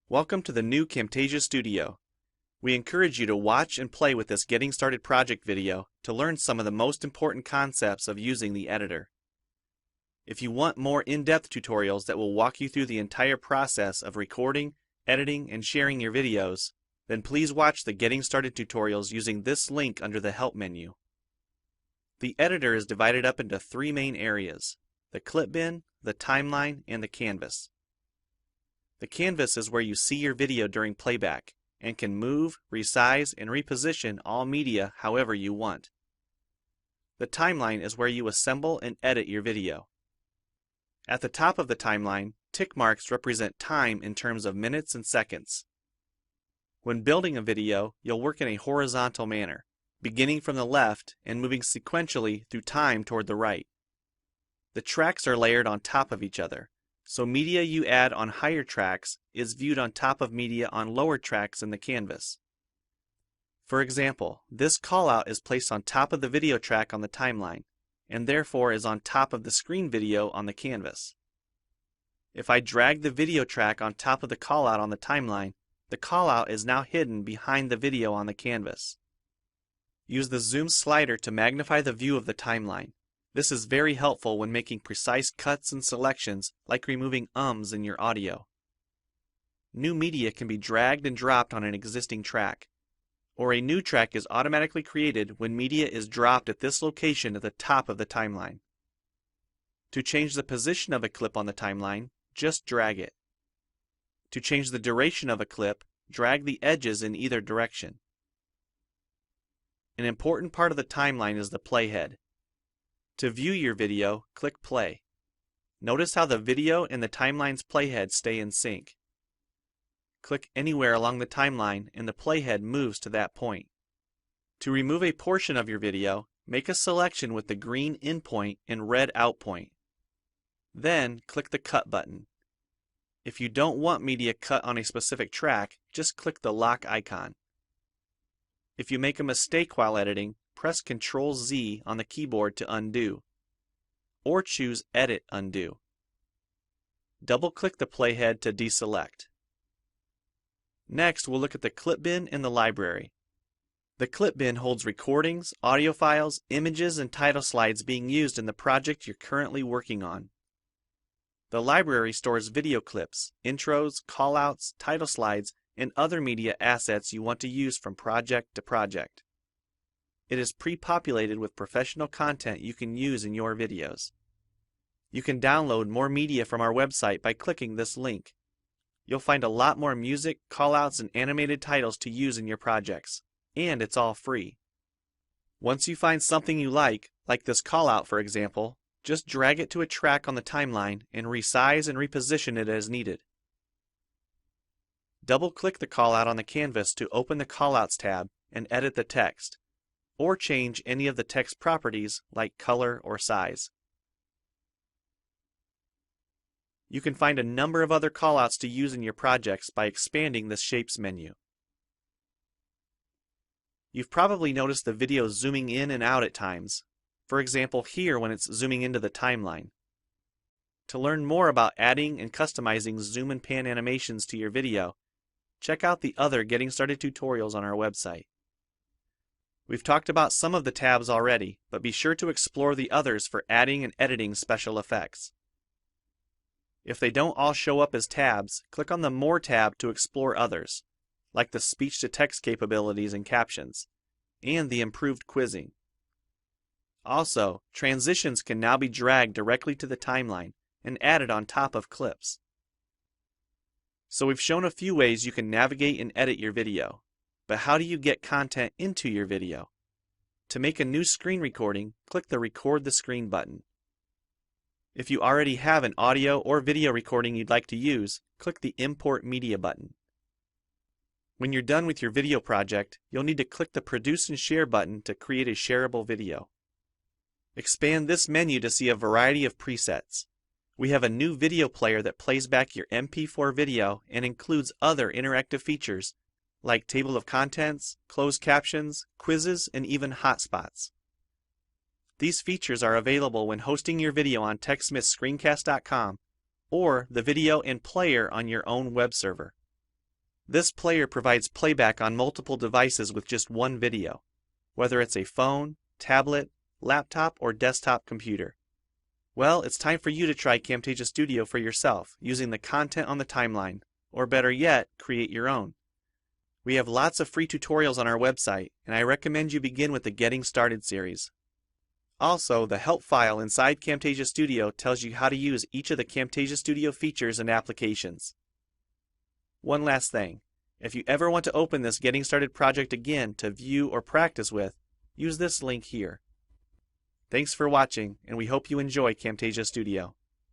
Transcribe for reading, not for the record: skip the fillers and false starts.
Welcome to the new Camtasia Studio. We encourage you to watch and play with this Getting Started project video to learn some of the most important concepts of using the editor. If you want more in-depth tutorials that will walk you through the entire process of recording, editing, and sharing your videos, then please watch the Getting Started tutorials using this link under the Help menu. The editor is divided up into three main areas: the clip bin, the timeline, and the canvas. The canvas is where you see your video during playback and can move, resize, and reposition all media however you want. The timeline is where you assemble and edit your video. At the top of the timeline, tick marks represent time in terms of minutes and seconds. When building a video, you'll work in a horizontal manner, beginning from the left and moving sequentially through time toward the right. The tracks are layered on top of each other, so media you add on higher tracks is viewed on top of media on lower tracks in the canvas. For example, this callout is placed on top of the video track on the timeline, and therefore is on top of the screen video on the canvas. If I drag the video track on top of the callout on the timeline, the callout is now hidden behind the video on the canvas. Use the zoom slider to magnify the view of the timeline. This is very helpful when making precise cuts and selections, like removing ums in your audio. New media can be dragged and dropped on an existing track, or a new track is automatically created when media is dropped at this location at the top of the timeline. To change the position of a clip on the timeline, just drag it. To change the duration of a clip, drag the edges in either direction. An important part of the timeline is the playhead. To view your video, click play. Notice how the video and the timeline's playhead stay in sync. Click anywhere along the timeline and the playhead moves to that point. To remove a portion of your video, make a selection with the green in point and red out point. Then click the cut button. If you don't want media cut on a specific track, just click the lock icon. If you make a mistake while editing, press Ctrl-Z on the keyboard to undo, or choose Edit Undo. Double-click the playhead to deselect. Next, we'll look at the clip bin and the library. The clip bin holds recordings, audio files, images, and title slides being used in the project you're currently working on. The library stores video clips, intros, callouts, title slides, and other media assets you want to use from project to project. It is pre-populated with professional content you can use in your videos. You can download more media from our website by clicking this link. You'll find a lot more music, callouts, and animated titles to use in your projects, and it's all free. Once you find something you like this callout for example, just drag it to a track on the timeline and resize and reposition it as needed. Double-click the callout on the canvas to open the Callouts tab and edit the text, or change any of the text properties like color or size. You can find a number of other callouts to use in your projects by expanding the Shapes menu. You've probably noticed the video zooming in and out at times, for example here when it's zooming into the timeline. To learn more about adding and customizing zoom and pan animations to your video, check out the other Getting Started tutorials on our website. We've talked about some of the tabs already, but be sure to explore the others for adding and editing special effects. If they don't all show up as tabs, click on the More tab to explore others, like the speech-to-text capabilities and captions, and the improved quizzing. Also, transitions can now be dragged directly to the timeline and added on top of clips. So we've shown a few ways you can navigate and edit your video. But how do you get content into your video? To make a new screen recording, click the Record the Screen button. If you already have an audio or video recording you'd like to use, click the Import Media button. When you're done with your video project, you'll need to click the Produce and Share button to create a shareable video. Expand this menu to see a variety of presets. We have a new video player that plays back your MP4 video and includes other interactive features like table of contents, closed captions, quizzes, and even hotspots. These features are available when hosting your video on TechSmithScreencast.com or the video and player on your own web server. This player provides playback on multiple devices with just one video, whether it's a phone, tablet, laptop, or desktop computer. Well, it's time for you to try Camtasia Studio for yourself using the content on the timeline, or better yet, create your own. We have lots of free tutorials on our website, and I recommend you begin with the Getting Started series. Also, the help file inside Camtasia Studio tells you how to use each of the Camtasia Studio features and applications. One last thing, if you ever want to open this Getting Started project again to view or practice with, use this link here. Thanks for watching, and we hope you enjoy Camtasia Studio.